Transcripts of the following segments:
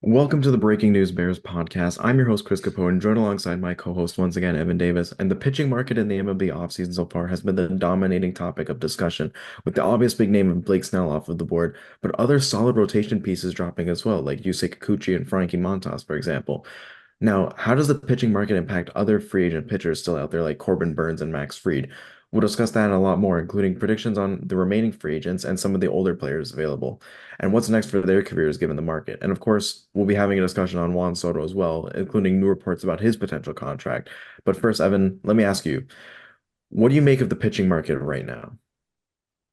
Welcome to the Breaking News Bears podcast. I'm your host, Chris Capone, joined alongside my co-host once again, Evan Davis. And the pitching market in the MLB offseason so far has been the dominating topic of discussion, with the obvious big name of Blake Snell off of the board, but other solid rotation pieces dropping as well, like Yusei Kikuchi and Frankie Montas, for example. Now, how does the pitching market impact other free agent pitchers still out there like Corbin Burns and Max Fried? We'll discuss that and a lot more, including predictions on the remaining free agents and some of the older players available, and what's next for their careers given the market. And of course, we'll be having a discussion on Juan Soto as well, including new reports about his potential contract. But first, Evan, let me ask you, what do you make of the pitching market right now?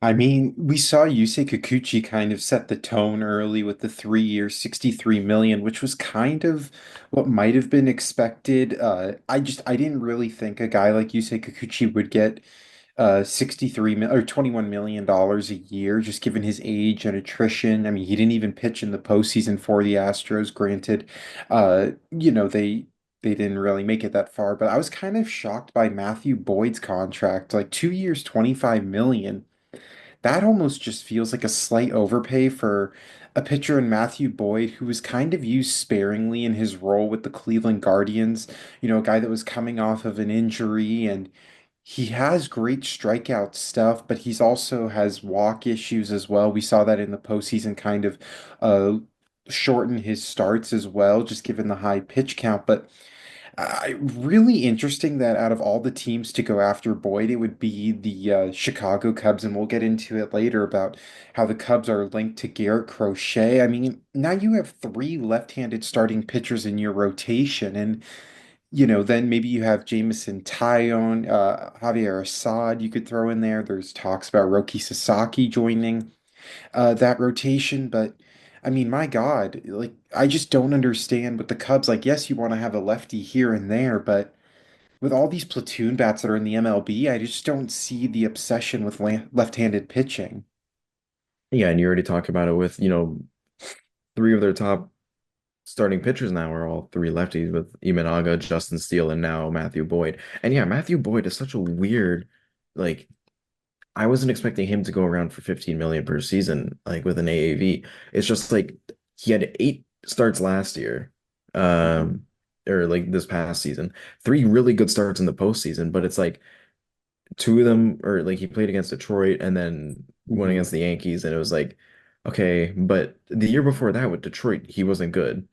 I mean, we saw Yusei Kikuchi kind of set the tone early with the 3 year, 63 million, which was kind of what might have been expected. I didn't really think a guy like Yusei Kikuchi would get 63 mil or $21 million a year, just given his age and attrition. I mean, he didn't even pitch in the postseason for the Astros. Granted, they didn't really make it that far, but I was kind of shocked by Matthew Boyd's contract, like 2 years, 25 million. That almost just feels like a slight overpay for a pitcher in Matthew Boyd, who was kind of used sparingly in his role with the Cleveland Guardians. A guy that was coming off of an injury, and he has great strikeout stuff, but he's also has walk issues as well. We saw that in the postseason kind of uh, shorten his starts as well, just given the high pitch count. But really interesting that out of all the teams to go after Boyd, it would be the Chicago Cubs, and we'll get into it later about how the Cubs are linked to Garrett Crochet. I mean, now you have three left-handed starting pitchers in your rotation, and then maybe you have Jamison Tyone, Javier Assad you could throw in there. There's talks about Roki Sasaki joining that rotation. But I mean, my God, like I just don't understand with the Cubs. Like, yes, you want to have a lefty here and there, but with all these platoon bats that are in the MLB, I just don't see the obsession with left-handed pitching. Yeah, and you already talked about it with, three of their top starting pitchers now are all three lefties with Imanaga, Justin Steele, and now Matthew Boyd. And yeah, Matthew Boyd is such a weird, like, I wasn't expecting him to go around for 15 million per season, like with an AAV. It's just like he had eight starts last year, Mhm. um, or like this past season, three really good starts in the postseason, but it's like two of them, or like he played against Detroit and then one Mhm. against the Yankees, and it was like, okay, but the year before that with Detroit, he wasn't good.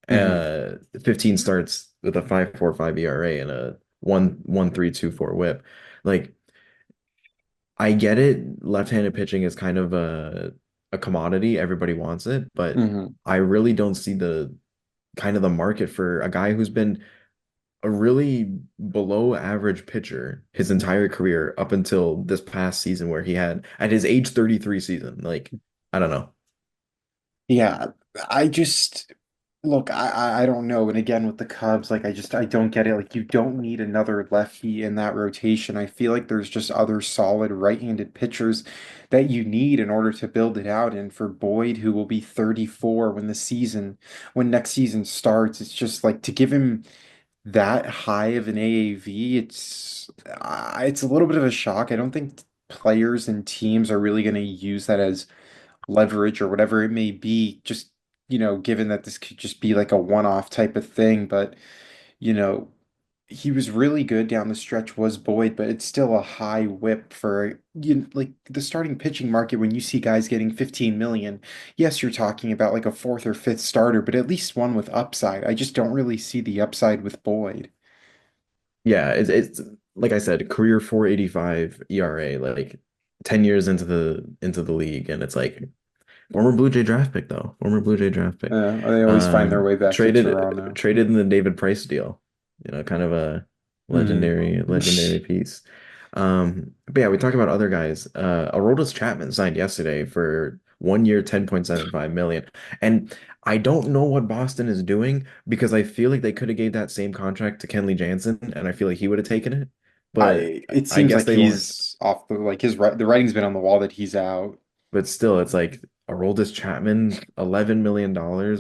Mhm. 15 starts with a 5.45 ERA and a 1.1324 whip. Like, I get it. Left-handed pitching is kind of a commodity. Everybody wants it, but Mhm. I really don't see the kind of the market for a guy who's been a really below average pitcher his entire career up until this past season where he had at his age 33 season. Like, I don't know. Yeah, I just look, I don't know. And again, with the Cubs, like I don't get it. Like you don't need another lefty in that rotation. I feel like there's just other solid right-handed pitchers that you need in order to build it out. And for Boyd, who will be 34 when next season starts, it's just like to give him that high of an AAV, it's a little bit of a shock. I don't think players and teams are really going to use that as leverage or whatever it may be, just, given that this could just be like a one-off type of thing. But, you know, he was really good down the stretch, was Boyd, but it's still a high whip for like the starting pitching market when you see guys getting 15 million. Yes, you're talking about like a fourth or fifth starter, but at least one with upside. I just don't really see the upside with Boyd. Yeah, it's like I said, career 4.85 ERA, like 10 years into the league, and it's like former Blue Jay draft pick though. Former Blue Jay draft pick. They always find their way back to Traded Toronto. traded in the David Price deal. Kind of a Hmm. legendary piece. But yeah, we talk about other guys. Aroldis Chapman signed yesterday for 1 year, 10.75 million. And I don't know what Boston is doing because I feel like they could have gave that same contract to Kenley Jansen, and I feel like he would have taken it. But It I seems guess like they weren't. he's off the writing's been on the wall that he's out. But still, it's like Aroldis Chapman, $11 million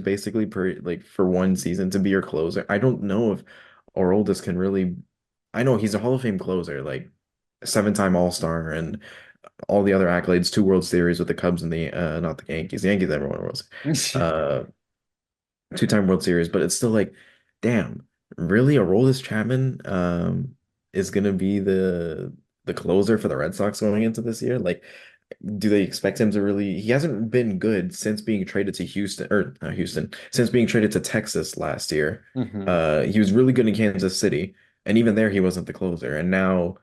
basically per like for one season to be your closer. I don't know if Aroldis can really. I know he's a Hall of Fame closer, like seven-time All-Star and all the other accolades, two World Series with the Cubs and the not the Yankees. The Yankees never won a World Series. Uh, two-time World Series, but it's still like, damn, really, Aroldis Chapman is gonna be the closer for the Red Sox going into this year? Like, do they expect him to really? He hasn't been good since being traded to Houston or not Houston, since being traded to Texas last year. Hmm. He was really good in Kansas City, and even there he wasn't the closer. And now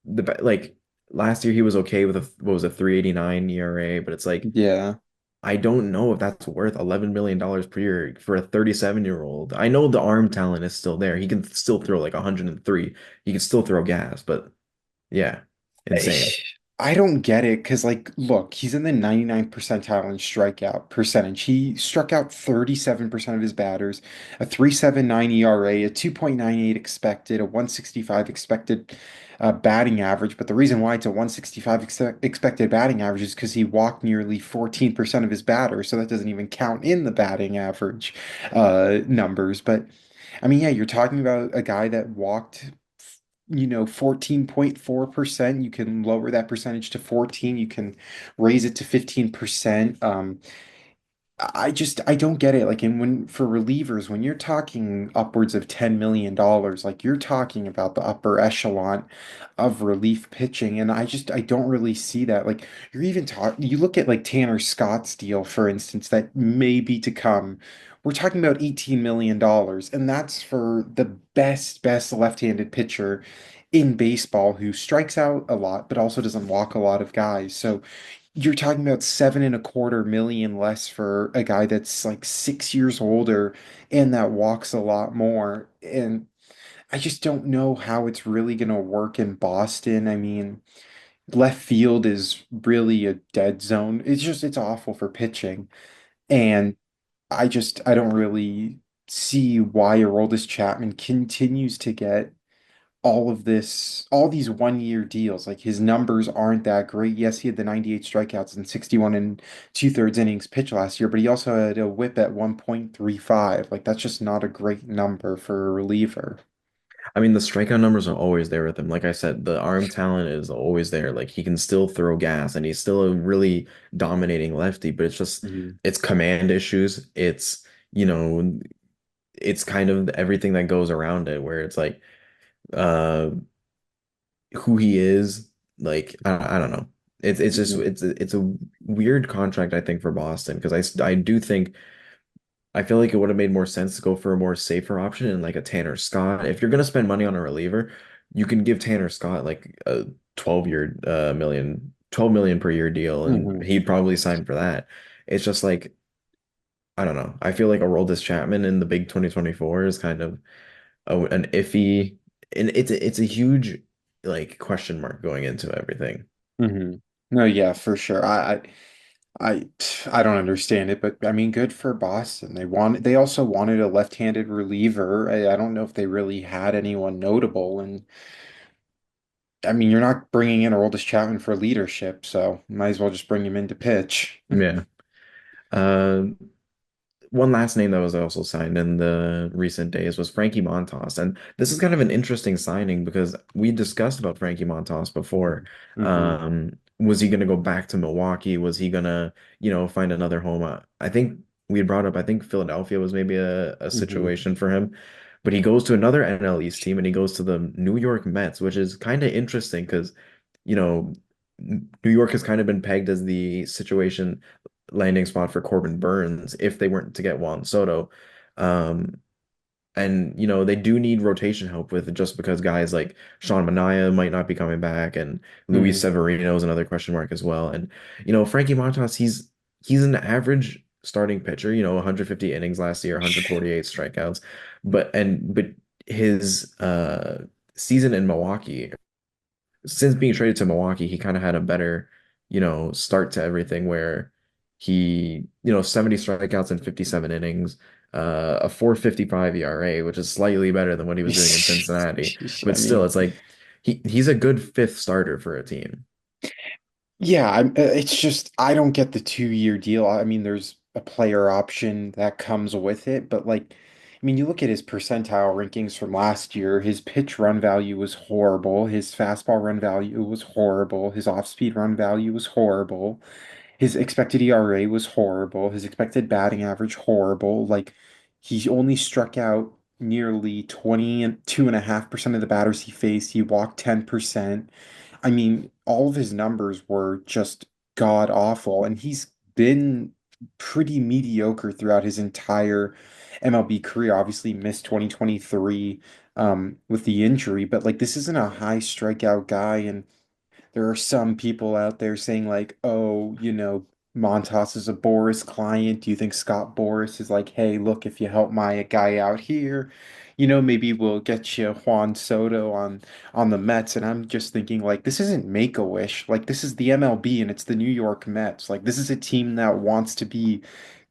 like last year he was okay with a what was a 3.89 ERA, but it's like Yeah. I don't know if that's worth $11 million per year for a 37-year-old. I know the arm talent is still there. He can still throw like 103. He can still throw gas, but yeah, insane. I don't get it because, like, look, he's in the 99th percentile in strikeout percentage. He struck out 37% of his batters, a 3.79 ERA, a 2.98 expected, a 165 expected batting average. But the reason why it's a 165 expected batting average is because he walked nearly 14% of his batters. So that doesn't even count in the batting average numbers. But I mean, yeah, you're talking about a guy that walked 14.4%. You can lower that percentage to 14. You can raise it to 15%. I don't get it. Like, and when for relievers, when you're talking upwards of $10 million, like you're talking about the upper echelon of relief pitching. And I don't really see that. Like, you look at like Tanner Scott's deal, for instance, that may be to come. We're talking about $18 million, and that's for the best left-handed pitcher in baseball who strikes out a lot, but also doesn't walk a lot of guys. So you're talking about 7.25 million less for a guy that's like 6 years older and that walks a lot more. And I just don't know how it's really going to work in Boston. I mean, left field is really a dead zone. It's awful for pitching. And I don't really see why Aroldis Chapman continues to get all these 1 year deals. Like his numbers aren't that great. Yes, he had the 98 strikeouts and 61 and two-thirds innings pitched last year, but he also had a whip at 1.35. Like that's just not a great number for a reliever. I mean, the strikeout numbers are always there with him. Like I said, the arm talent is always there. Like he can still throw gas and he's still a really dominating lefty, but Mhm. it's command issues. You know, it's kind of everything that goes around it where it's like uh who he is, like I don't know. It's just Mhm. it's a weird contract I think for Boston because I do think I feel like it would have made more sense to go for a more safer option and like a Tanner Scott. If you're gonna spend money on a reliever, you can give Tanner Scott like a 12-year 12 million per year deal and Mhm. he'd probably sign for that. It's just like I don't know. I feel like Aroldis Chapman in the big 2024 is kind of an iffy and it's a huge like question mark going into everything. Mhm. No, yeah, for sure. I I don't understand it, but I mean, good for Boston. They also wanted a left-handed reliever. I don't know if they really had anyone notable, and I mean, you're not bringing in Aroldis Chapman for leadership, so might as well just bring him in to pitch. Yeah. Uh, One last name that was also signed in the recent days was Frankie Montas. And this is kind of an interesting signing because we discussed about Frankie Montas before. Hmm. Was he going to go back to Milwaukee? Was he going to, find another home? I think we had brought up, I think Philadelphia was maybe a Hmm. situation for him. But he goes to another NL East team and he goes to the New York Mets, which is kind of interesting because, you know, New York has kind of been pegged as the situation landing spot for Corbin Burns if they weren't to get Juan Soto. Um, and they do need rotation help with it just because guys like Sean Manaea might not be coming back and Luis Hmm. Severino is another question mark as well. And Frankie Montas, he's an average starting pitcher, 150 innings last year, 148 strikeouts. But his season in Milwaukee since being traded to Milwaukee, he kind of had a better, start to everything where he, 70 strikeouts in 57 innings, a 4.55 ERA, which is slightly better than what he was doing in Cincinnati. I But still, mean, it's like he's a good fifth starter for a team. yeah, it's just I don't get the 2 year deal. I mean, there's a player option that comes with it, but like, I mean, you look at his percentile rankings from last year. His pitch run value was horrible. His fastball run value was horrible. His off-speed run value was horrible. His expected ERA was horrible. His expected batting average horrible. Like. He only struck out nearly 22.5% of the batters he faced. He walked 10%. I mean, all of his numbers were just god awful, and he's been pretty mediocre throughout his entire MLB career. Obviously, missed 2023 with the injury, but like this isn't a high strikeout guy, and there are some people out there saying like, oh, Montas is a Boris client. Do you think Scott Boris is like, hey, look, if you help my guy out here, maybe we'll get you Juan Soto on the Mets. And I'm just thinking like, this isn't Make-A-Wish. Like this is the MLB and it's the New York Mets. Like this is a team that wants to be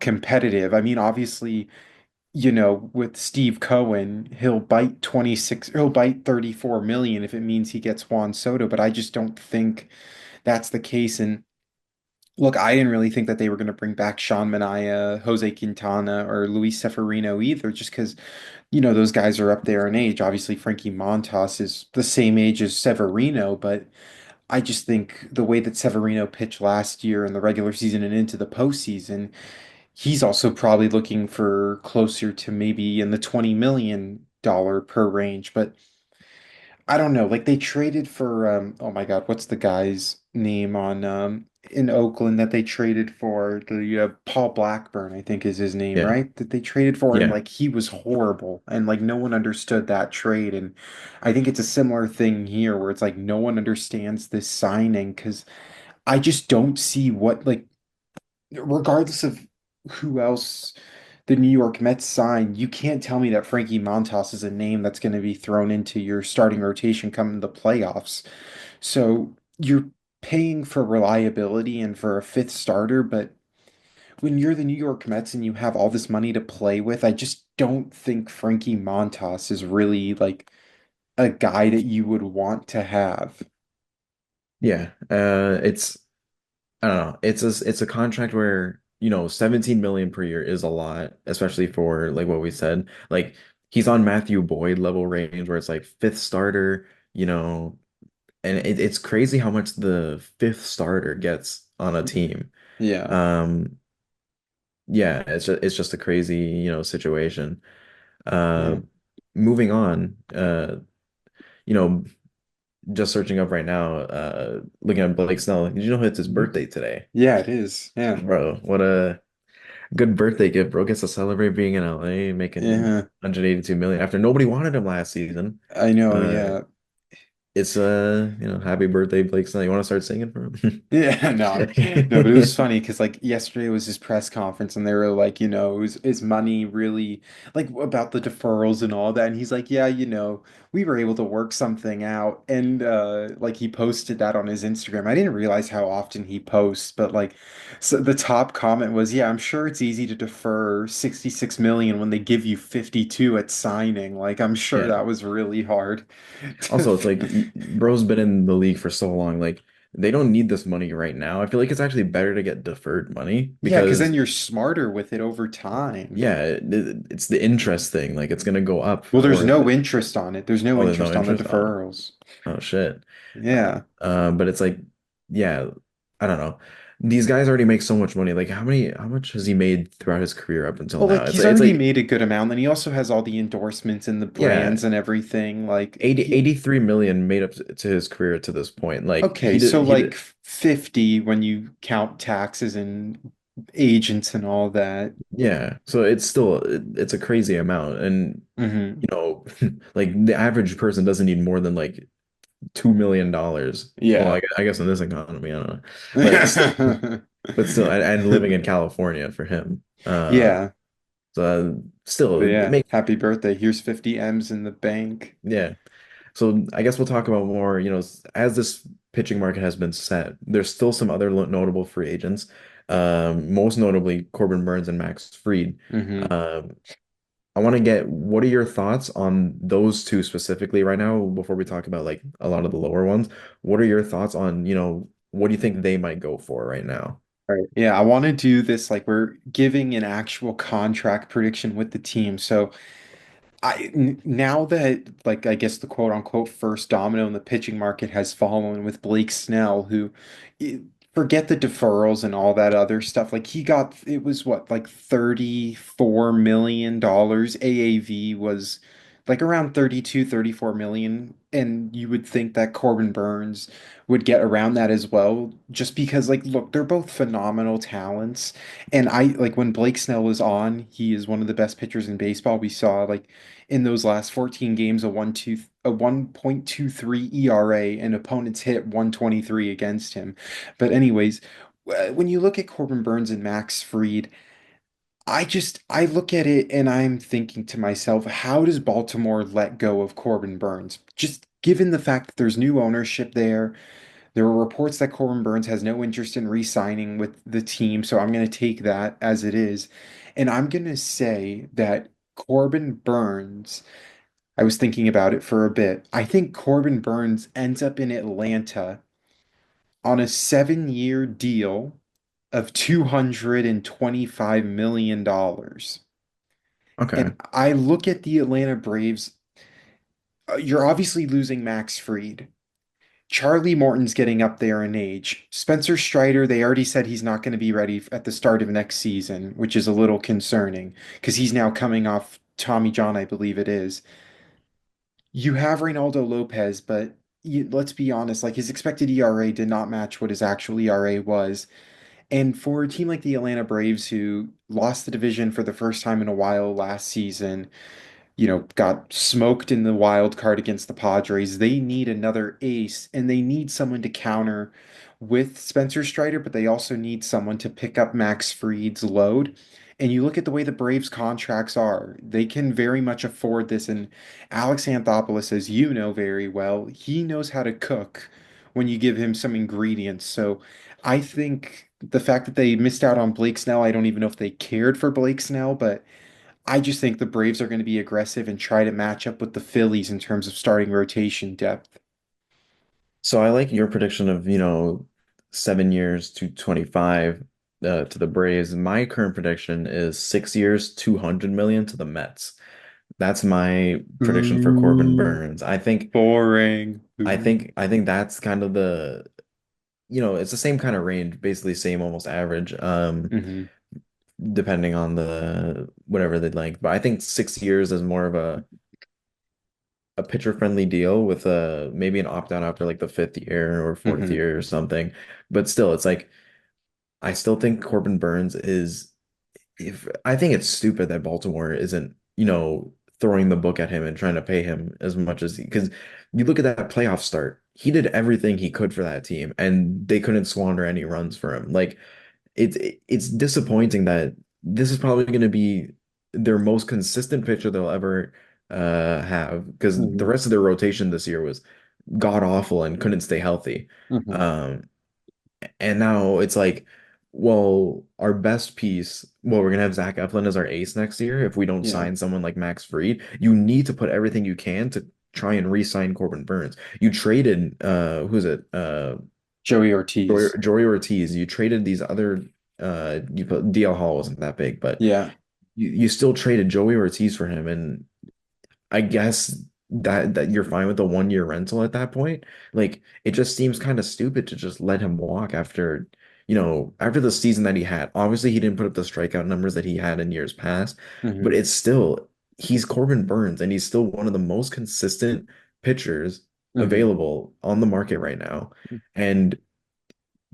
competitive. I mean, obviously, with Steve Cohen, he'll bite 34 million if it means he gets Juan Soto, but I just don't think that's the case. And look, I didn't really think that they were going to bring back Sean Manaea, Jose Quintana, or Luis Severino either, just because, those guys are up there in age. Obviously, Frankie Montas is the same age as Severino, but I just think the way that Severino pitched last year in the regular season and into the postseason, he's also probably looking for closer to maybe in the $20 million per range. But I don't know. Like they traded for oh my God, what's the guy's name on in Oakland that they traded for the Paul Blackburn, I think is his name, Yeah. right? That they traded for and Yeah. like he was horrible and like no one understood that trade and I think it's a similar thing here where it's like no one understands this signing because I just don't see what like regardless of who else the New York Mets sign, you can't tell me that Frankie Montas is a name that's going to be thrown into your starting rotation come the playoffs. So you're paying for reliability and for a fifth starter, but when you're the New York Mets and you have all this money to play with, I just don't think Frankie Montas is really like a guy that you would want to have. Yeah. It's I don't know. It's a contract where, 17 million per year is a lot, especially for like what we said. Like he's on Matthew Boyd level range where it's like fifth starter, and it's crazy how much the fifth starter gets on a team. Yeah. Um, yeah, it's just a crazy, situation. Uh, Yeah. moving on, you know, just searching up right now, looking at Blake Snell. Did you know it's his Mhm. birthday today? Yeah, it is. Yeah. Bro, what a good birthday gift, bro. Gets to celebrate being in LA, making Yeah. 182 million after nobody wanted him last season. I know. Uh, Yeah. it's happy birthday, Blake Snell. You want to start singing for Yeah, no, but it was him? funny because like yesterday was his press conference and they were like, is money really like about the deferrals and all that? And he's like, yeah, we were able to work something out. And like he posted that on his Instagram. I didn't realize how often he posts, but like so the top comment was, yeah, I'm sure it's easy to defer 66 million when they give you 52 at signing. Like I'm sure Yeah. that was really hard. Also, it's like bro's been in the league for so long. Like they don't need this money right now. I feel like it's actually better to get deferred money Yeah, because then because you're smarter with it over time. yeah, it's the interest thing. Like it's gonna go up, Well, there's or no interest on it. There's no oh, there's no interest on the interest. Oh, deferrals. oh shit. Yeah. But it's like, yeah, I don't know. These guys already make so much money. Like how much has he made throughout his career up until Well, now? like It's he's like it's already like made a good amount, and he also has all the endorsements and the yeah, brands and everything. Like 80 he, 83 million made up to his career to this point. Like okay, so he like did 50 when you count taxes and agents and all that. yeah. So it's still it's a crazy amount. And Hmm. like the average person doesn't need more than like $2 million. Well, Yeah. I guess in this economy, I don't know. But still, and living in California for him. Yeah. So But still it yeah, makes happy birthday. Here's 50 M's in the bank. yeah. So I guess we'll talk about more, as this pitching market has been set, there's still some other notable free agents. Most notably Corbin Burns and Max Fried. Hmm. Um, I want to get what are your thoughts on those two specifically right now before we talk about like a lot of the lower ones? What are your thoughts on, what do you think they might go for right now? Right. Yeah, I want to do this like we're giving an actual contract prediction with the team. So now that like I guess the quote unquote first domino in the pitching market has fallen with Blake Snell, who forget the deferrals and all that other stuff. Like he got it was what, like $34 million. AAV was like around 32, 34 million. And you would think that Corbin Burns would get around that as well, just because like look, they're both phenomenal talents. And I like when Blake Snell is on, he is one of the best pitchers in baseball. We saw like in those last 14 games a 1.23 ERA and opponents hit 123 against him. But anyways, when you look at Corbin Burns and Max Fried, I look at it and I'm thinking to myself, how does Baltimore let go of Corbin Burns? Just given the fact that there's new ownership there, there were reports that Corbin Burns has no interest in re-signing with the team, so I'm going to take that as it is. And I'm going to say that Corbin Burns, I was thinking about it for a bit. I think Corbin Burns ends up in Atlanta on a 7-year deal of $225 million. Okay. And I look at the Atlanta Braves, you're obviously losing Max Fried. Charlie Morton's getting up there in age. Spencer Strider, they already said he's not going to be ready at the start of next season, which is a little concerning because he's now coming off Tommy John, I believe it is. You have Reynaldo Lopez, but let's be honest, like his expected ERA did not match what his actual ERA was. And for a team like the Atlanta Braves, who lost the division for the first time in a while last season, got smoked in the wild card against the Padres. They need another ace and they need someone to counter with Spencer Strider, but they also need someone to pick up Max Fried's load. And you look at the way the Braves contracts are, they can very much afford this. And Alex Anthopoulos, as you know very well, he knows how to cook when you give him some ingredients. So I think the fact that they missed out on Blake Snell, I don't even know if they cared for Blake Snell, but I just think the Braves are going to be aggressive and try to match up with the Phillies in terms of starting rotation depth. So I like your prediction of, 7 years to 25 to the Braves. My current prediction is 6 years, 200 million to the Mets. That's my prediction for Corbin Ooh, Burns. boring. I Ooh. think I think that's kind of it's the same kind of range, basically same almost average, Hmm. depending on the whatever they'd like. But I think 6 years is more of a pitcher friendly deal with maybe an opt out after like the fifth year or fourth Hmm. year or something. But still, it's like I still think Corbin Burns is if I think it's stupid that Baltimore isn't, throwing the book at him and trying to pay him as much as because you look at that playoff start, he did everything he could for that team and they couldn't squander any runs for him. Like it's disappointing that this is probably going to be their most consistent pitcher they'll ever have because the Hmm. rest of their rotation this year was god awful and couldn't stay healthy. Hmm. Um, and now it's like, well, our best piece, well, we're gonna have Zach Eflin as our ace next year if we don't Yeah. sign someone like Max Fried. You need to put everything you can to try and re-sign Corbin Burns. You traded who's it? Joey Ortiz. Joey Ortiz. You traded these other you put DL Hall wasn't that big, but Yeah. you still traded Joey Ortiz for him, and I guess that you're fine with the 1 year rental at that point. Like it just seems kind of stupid to just let him walk after, after the season that he had. Obviously, he didn't put up the strikeout numbers that he had in years past, but Hmm. it's still he's Corbin Burns and he's still one of the most consistent pitchers Hmm. available on the market right now. And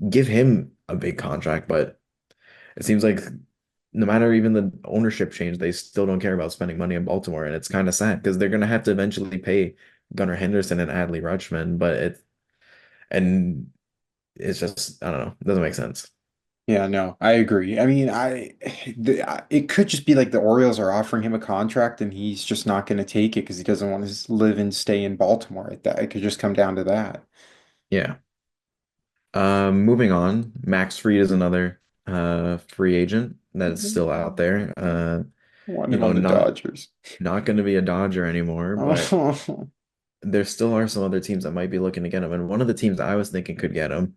give him a big contract, but it seems like no matter even the ownership change, they still don't care about spending money in Baltimore, and it's kind of sad because they're gonna have to eventually pay Gunnar Henderson and Adley Rutschman, and it's just I don't know, it doesn't make sense. Yeah, no, I agree. I mean, it could just be like the Orioles are offering him a contract and he's just not going to take it because he doesn't want to live and stay in Baltimore. It could just come down to that. Yeah. Moving on, Max Fried is another free agent that is still out there. I want him on the Not Dodgers. going to be a Dodger anymore, but there still are some other teams that might be looking to get him. And one of the teams I was thinking could get him,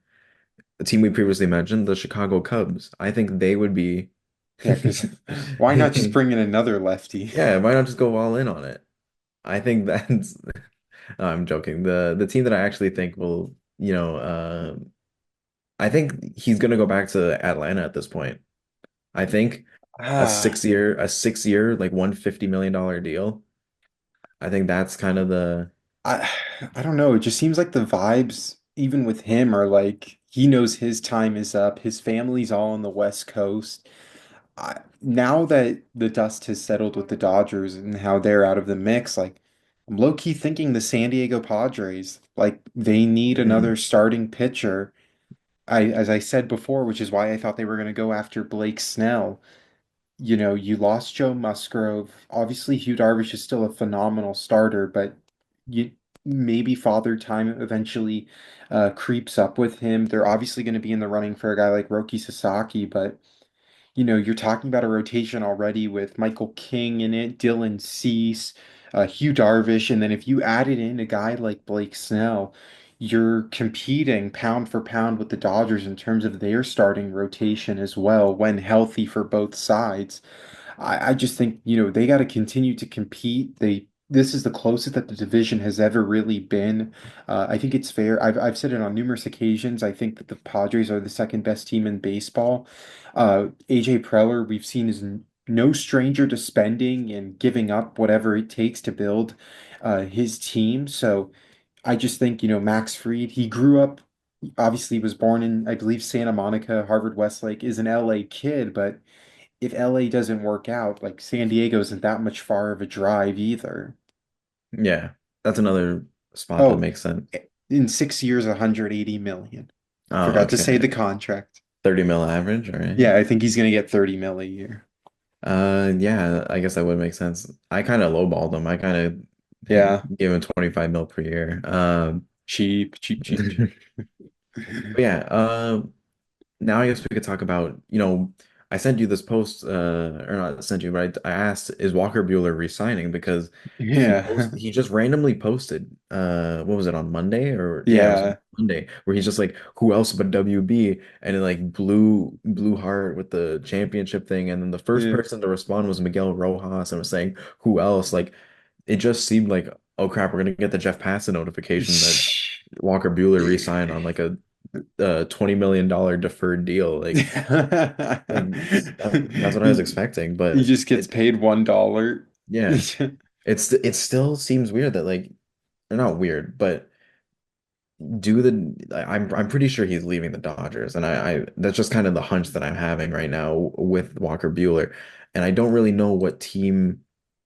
the team we previously mentioned, the Chicago Cubs. I think they would be. Yeah, because why not just bring in another lefty? Yeah, why not just go all in on it? I think that's. I'm joking. The team that I actually think will, I think he's gonna go back to Atlanta at this point. I think Ah, a 6 year, like $150 million deal. I think that's kind of the I I don't know. It just seems like the vibes, even with him, are like he knows his time is up. His family's all on the West Coast. Now that the dust has settled with the Dodgers and how they're out of the mix, like I'm low-key thinking the San Diego Padres, like they need Hmm. another starting pitcher. As I said before, which is why I thought they were going to go after Blake Snell. You lost Joe Musgrove. Obviously, Hugh Darvish is still a phenomenal starter, but you maybe Father Time eventually creeps up with him. They're obviously going to be in the running for a guy like Roki Sasaki, but you're talking about a rotation already with Michael King in it, Dylan Cease, Hugh Darvish, and then if you added in a guy like Blake Snell, you're competing pound for pound with the Dodgers in terms of their starting rotation as well, when healthy for both sides. I just think, they got to continue to compete. This is the closest that the division has ever really been. I think it's fair. I've said it on numerous occasions. I think that the Padres are the second best team in baseball. AJ Preller, we've seen is no stranger to spending and giving up whatever it takes to build his team. So I just think, Max Fried, he grew up, obviously was born in, I believe, Santa Monica, Harvard Westlake, is an LA kid, but if LA doesn't work out, like San Diego isn't that much far of a drive either. yeah. That's another spot that Oh, makes sense. in 6 years, 180 million. Oh, Forgot to say okay. the contract. 30 mil average, all right. Yeah, I think he's gonna get 30 mil a year. Yeah, I guess that would make sense. I kind of lowballed him. I kind Yeah, of gave him 25 mil per year. cheap, cheap, cheap, cheap. But yeah, now I guess we could talk about, I sent you this post, or not sent you, but I asked, is Walker Buehler resigning? Because Yeah, he just randomly posted, what was it on Monday? Or yeah, it was on yeah. Monday, where he's just like, who else but WB? And it like blew heart with the championship thing. And then the first Yeah. person to respond was Miguel Rojas and was saying, who else? Like, it just seemed like, oh crap, we're gonna get the Jeff Passan notification that Walker Buehler re-signed on like a $20 million deferred deal. Like that's what I was expecting, He but just gets paid $1. yeah, it still seems weird that like, or not weird, but do the I'm pretty sure he's leaving the Dodgers, and I that's just kind of the hunch that I'm having right now with Walker Buehler, and I don't really know what team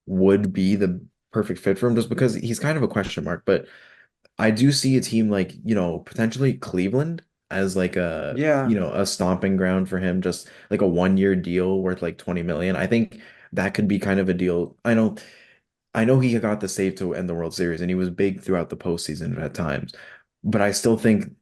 would be the perfect fit for him, just because he's kind of a question mark, but. I do see a team like, potentially Cleveland as like Yeah, a stomping ground for him, just like a 1 year deal worth like 20 million. I think that could be kind of a deal. I know he got the save to end the World Series and he was big throughout the postseason at times. But I still think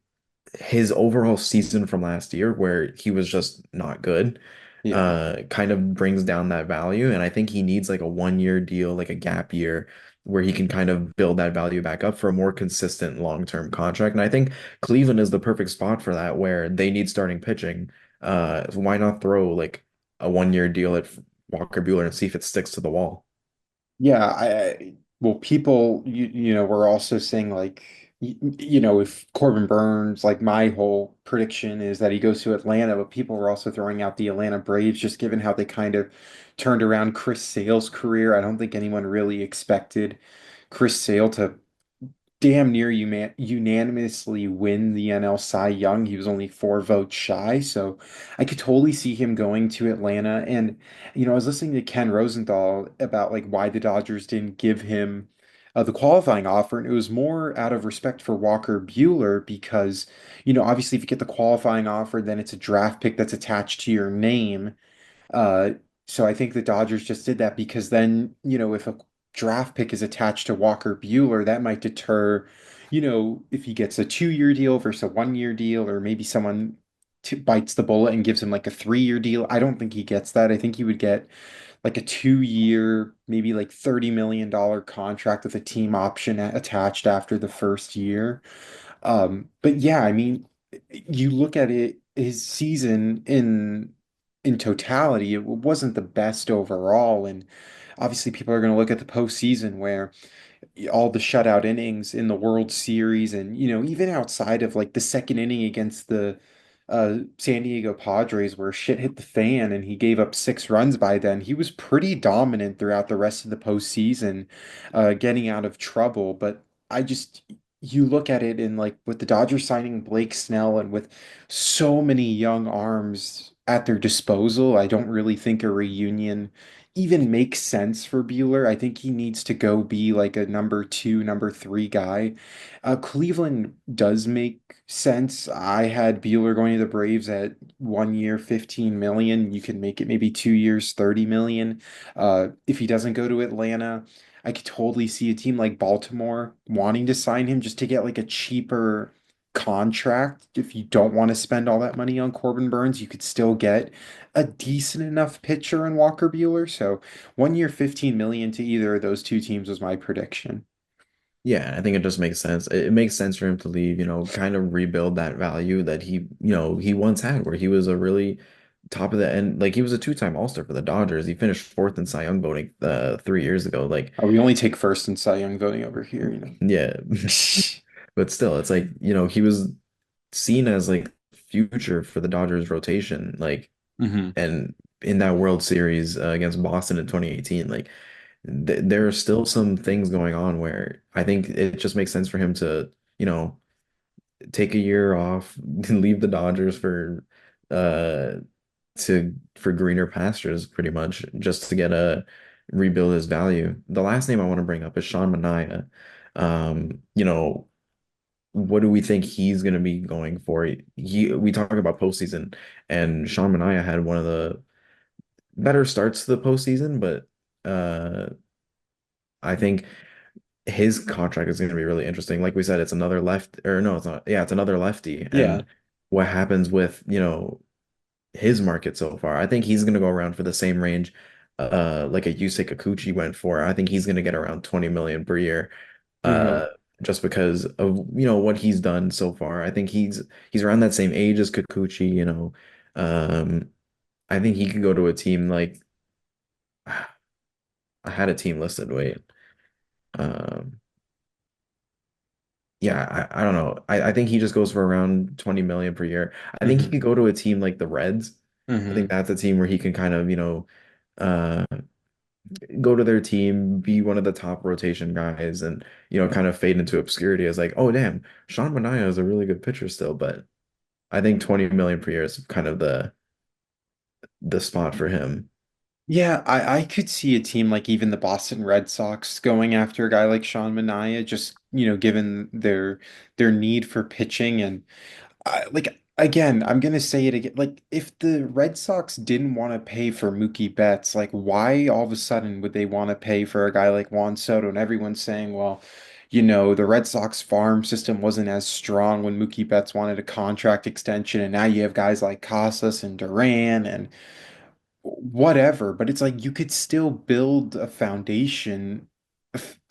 his overall season from last year, where he was just not good, yeah. kind of brings down that value. And I think he needs like a 1 year deal, like a gap year, where he can kind of build that value back up for a more consistent long-term contract. And I think Cleveland is the perfect spot for that, where they need starting pitching. Why not throw like a 1 year deal at Walker Buehler and see if it sticks to the wall? Yeah, well, people, were also saying like, if Corbin Burns, like my whole prediction is that he goes to Atlanta, but people were also throwing out the Atlanta Braves, just given how they kind of turned around Chris Sale's career. I don't think anyone really expected Chris Sale to damn near unanimously win the NL Cy Young. He was only 4 votes shy, so I could totally see him going to Atlanta. And I was listening to Ken Rosenthal about like why the Dodgers didn't give him the qualifying offer, and it was more out of respect for Walker Buehler because obviously if you get the qualifying offer, then it's a draft pick that's attached to your name. Uh, so I think the Dodgers just did that because then, if a draft pick is attached to Walker Buehler, that might deter, if he gets a 2 year deal versus a 1 year deal, or maybe someone bites the bullet and gives him like a 3 year deal. I don't think he gets that. I think he would get like a 2 year, maybe like $30 million contract with a team option attached after the first year. But yeah, I mean, you look at it, his season in totality, it wasn't the best overall. And obviously, people are going to look at the postseason where all the shutout innings in the World Series, and even outside of like the second inning against the San Diego Padres where shit hit the fan and he gave up 6 runs by then. He was pretty dominant throughout the rest of the postseason, getting out of trouble. But I just, you look at it and like with the Dodgers signing Blake Snell and with so many young arms at their disposal, I don't really think a reunion even makes sense for Bueller. I think he needs to go be like a number two, number three guy. Cleveland does make sense. I had Bueller going to the Braves at 1 year, 15 million. You can make it maybe 2 years, 30 million. If he doesn't go to Atlanta, I could totally see a team like Baltimore wanting to sign him just to get like a cheaper contract. If you don't want to spend all that money on Corbin Burns, you could still get a decent enough pitcher in Walker Bueller. So 1 year, 15 million to either of those two teams was my prediction. Yeah, I think it just makes sense. It makes sense for him to leave, kind of rebuild that value that he once had, where he was a really top of the end, like he was a two-time All-Star for the Dodgers. He finished fourth in Cy Young voting 3 years ago. Like, We only take first in Cy Young voting over here, you know. yeah. But still, it's like, he was seen as like future for the Dodgers rotation, like, Hmm. and in that World Series against Boston in 2018, like there are still some things going on where I think it just makes sense for him to, you know, take a year off, leave the Dodgers uh for greener pastures pretty much just to get a rebuild his value. The last name I want to bring up is Sean Manaea. You know, what do we think he's going to be going for? We talk about postseason, and Sean Manaea had one of the better starts to the postseason, but I think his contract is going to be really interesting. Like we said, it's another left, or no, it's not. Yeah, it's another lefty. Yeah. And what happens with, his market so far? I think he's going to go around for the same range, like a Yusei Kikuchi went for. I think he's going to get around 20 million per year, Hmm. uh, just because of, what he's done so far. I think he's around that same age as Kikuchi. Um, I think he could go to a team like I had a team listed. Wait. Um, Yeah, I don't know. I think he just goes for around 20 million per year. I think he Hmm. could go to a team like the Reds. I think Hmm. that's a team where he can kind of, uh, go to their team, be one of the top rotation guys, and, kind of fade into obscurity as like, oh, damn, Sean Manaea is a really good pitcher still. But I think 20 million per year is kind of the spot for him. Yeah, I could see a team like even the Boston Red Sox going after a guy like Sean Manaea, just, given their need for pitching. And like again, I'm gonna say it again. Like if the Red Sox didn't want to pay for Mookie Betts, like why all of a sudden would they want to pay for a guy like Juan Soto? And everyone's saying, well, the Red Sox farm system wasn't as strong when Mookie Betts wanted a contract extension, and now you have guys like Casas and Duran and whatever, but it's like you could still build a foundation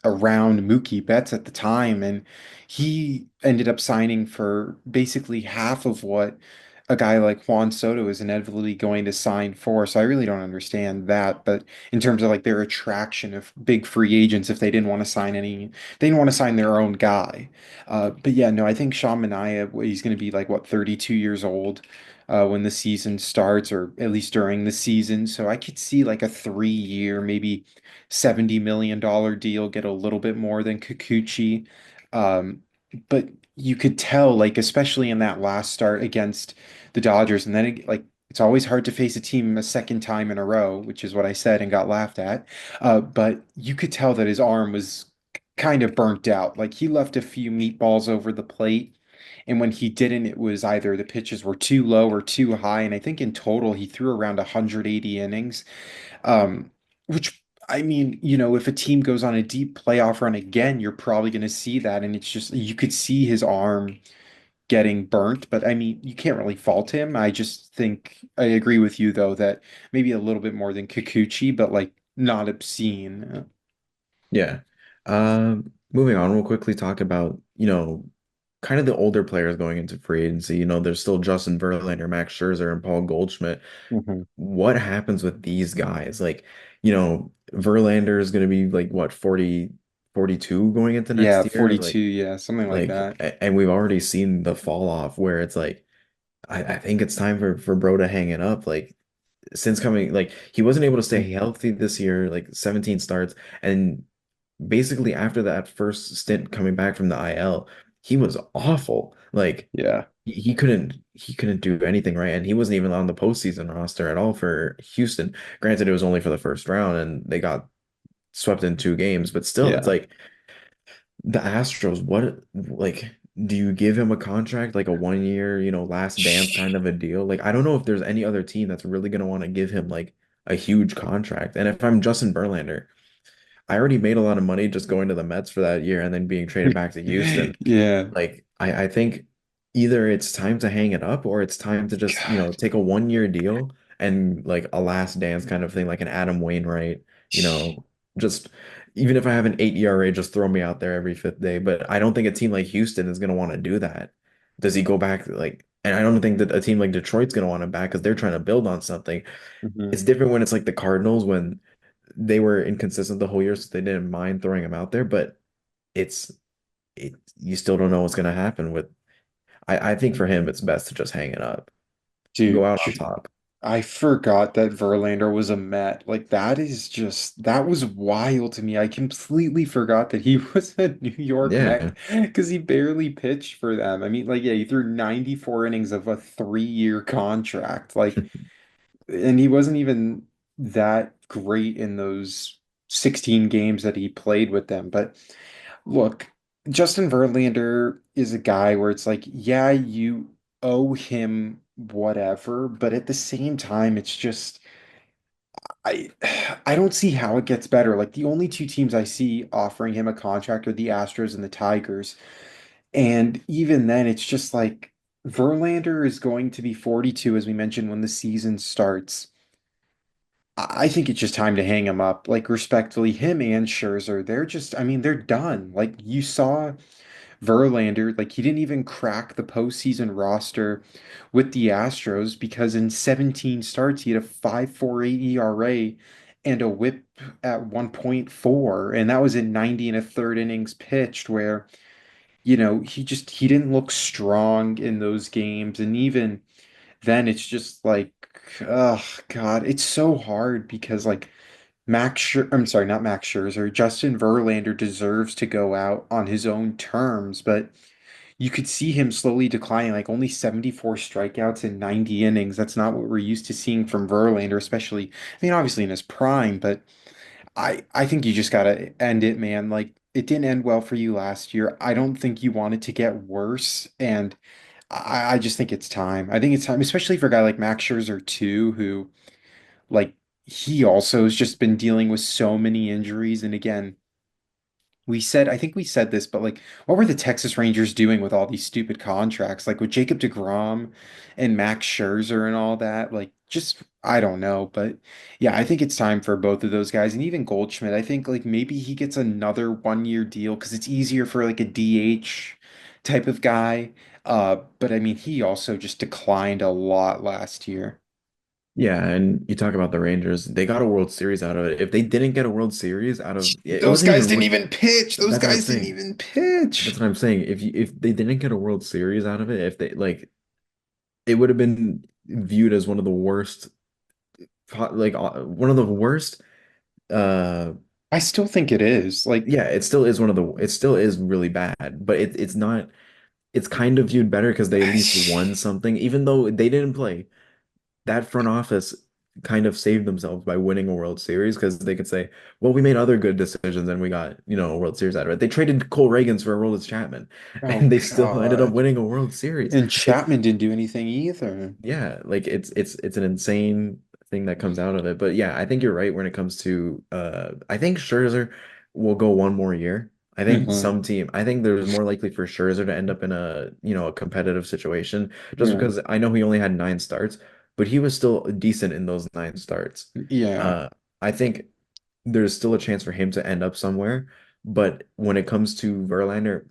around Mookie Betts at the time, and he ended up signing for basically half of what a guy like Juan Soto is inevitably going to sign for. So I really don't understand that. But in terms of like their attraction of big free agents, if they didn't want to sign they didn't want to sign their own guy. But yeah, no, I think Sean Manaea, he's going to be like what, 32 years old when the season starts, or at least during the season. So I could see like a 3 year, maybe $70 million deal, get a little bit more than Kikuchi. Um, but you could tell, like, especially in that last start against the Dodgers, and then like it's always hard to face a team a second time in a row, which is what I said and got laughed at. But you could tell that his arm was kind of burnt out. Like he left a few meatballs over the plate. And when he didn't, it was either the pitches were too low or too high. And I think in total, he threw around 180 innings. Which, I mean, if a team goes on a deep playoff run again, you're probably going to see that. And it's just, you could see his arm getting burnt. But I mean, you can't really fault him. I just think I agree with you, though, that maybe a little bit more than Kikuchi, but like not obscene. Yeah. Moving on, we'll quickly talk about, kind of the older players going into free agency. There's still Justin Verlander, Max Scherzer, and Paul Goldschmidt. Mhm. What happens with these guys? Like, Verlander is going to be like what, 42 going into Yeah, next year? 42. Yeah, something like that. And we've already seen the fall off where it's like I think it's time for bro to hang it up. Like since coming, like he wasn't able to stay healthy this year, like 17 starts, and basically after that first stint coming back from the IL, he was awful. Like Yeah. he couldn't do anything right, and he wasn't even on the postseason roster at all for Houston. Granted, it was only for the first round, and they got swept in 2 games, but still, it's Yeah. like the Astros. What like? Do you give him a contract like a 1 year, last dance kind of a deal? Like, I don't know if there's any other team that's really gonna want to give him like a huge contract. And if I'm Justin Verlander, I already made a lot of money just going to the Mets for that year and then being traded back to Houston. Yeah. Like, I think either it's time to hang it up or it's time to just, God. take a 1 year deal and like a last dance kind of thing, like an Adam Wainwright, just even if I have an 8 ERA, just throw me out there every fifth day. But I don't think a team like Houston is going to want to do that. Does he go back like, and I don't think that a team like Detroit's going to want him back because they're trying to build on something. It's Mhm. different when it's like the Cardinals when they were inconsistent the whole year, so they didn't mind throwing him out there. But it's you still don't know what's gonna happen with. I think for him, it's best to just hang it up, go Dude, out on top. I forgot that Verlander was a Met. Like that was wild to me. I completely forgot that he was a New York Met Yeah, because he barely pitched for them. I mean, like, yeah, he threw 94 innings of a 3-year contract. Like, and he wasn't even that great in those 16 games that he played with them. But look, Justin Verlander is a guy where it's like, yeah, you owe him whatever, but at the same time, it's just I I don't see how it gets better. Like the only two teams I see offering him a contract are the Astros and the Tigers. And even then, it's just like Verlander is going to be 42, as we mentioned, when the season starts. I think it's just time to hang him up. Like respectfully, him and Scherzer, they're just, I mean, they're done. Like you saw Verlander, like he didn't even crack the postseason roster with the Astros because in 17 starts he had a 5.48 ERA and a whip at 1.4, and that was in 90 and a third innings pitched where, he didn't look strong in those games. And even then it's just like, oh God, it's so hard because like I'm sorry, not Max Scherzer, Justin Verlander deserves to go out on his own terms, but you could see him slowly declining, like only 74 strikeouts in 90 innings. That's not what we're used to seeing from Verlander, especially, I mean, obviously in his prime, but I think you just gotta end it, man. Like it didn't end well for you last year. I don't think you want it to get worse, and I just think it's time. I think it's time, especially for a guy like Max Scherzer too, who like he also has just been dealing with so many injuries. And again, I think we said this, but like, what were the Texas Rangers doing with all these stupid contracts? Like with Jacob deGrom and Max Scherzer and all that? Like, just, I don't know. But yeah, I think it's time for both of those guys. And even Goldschmidt, I think like maybe he gets another 1-year deal because it's easier for like a DH type of guy. But I mean, he also just declined a lot last year. yeah. And you talk about the Rangers, they got a World Series out of it. If they didn't get a World Series out of it, it Those wasn't guys even. didn't even pitch. Those That's what I'm guys didn't saying. even That's pitch. what I'm saying. If they didn't get a World Series out of it, if they like, it would have been viewed as one of the worst, like one of the worst. Uh, I still think it is. Like, yeah, it still is one of the. It still is really bad, but it's not. It's kind of viewed better because they at least won something, even though they didn't play. That front office kind of saved themselves by winning a World Series because they could say, well, we made other good decisions and we got, a World Series out of it. They traded Cole Reagans for Aroldis Chapman oh and they still ended up God. winning a World Series. And Like, Chapman didn't do anything either. yeah, like it's an insane thing that comes out of it. But yeah, I think you're right when it comes to I think Scherzer will go 1 more year. Hmm. I think there's more likely for Scherzer to end up in a competitive situation just Yeah. because I know he only had 9 starts, but he was still decent in those 9 starts. Yeah. Uh I think there's still a chance for him to end up somewhere, but when it comes to Verlander,